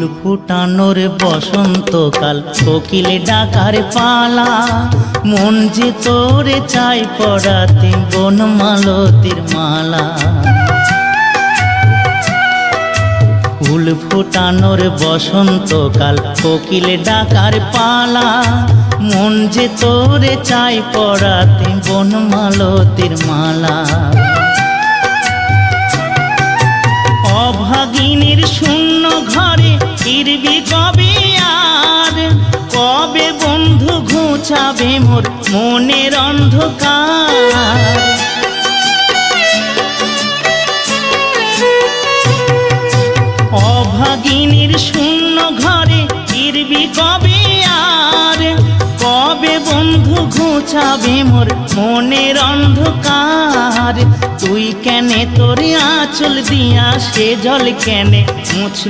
ফুল ফুটানোর বসন্তকাল, কোকিলে ডাকার পালা, মন যে তোরে চাই পড়াতে বনমালতির মালা। ফুল ফুটানোর বসন্তকাল, কোকিলে ডাকার পালা, মন যে তোরে চাই পড়াতে বনমালতির মালা। অভাগিনীর শূন্য ঘরে ফিরবি কবে আর, কবে বন্ধু ঘুচাবে মোর মনের অন্ধকার। অভাগিনীর শূন্য ঘরে ফিরবি কবে আর, কবে বন্ধু ঘুচাবে মোর মনের অন্ধকার। তুই কেনে তোর আঁচল দিয়া সে জল কেনে মুছলি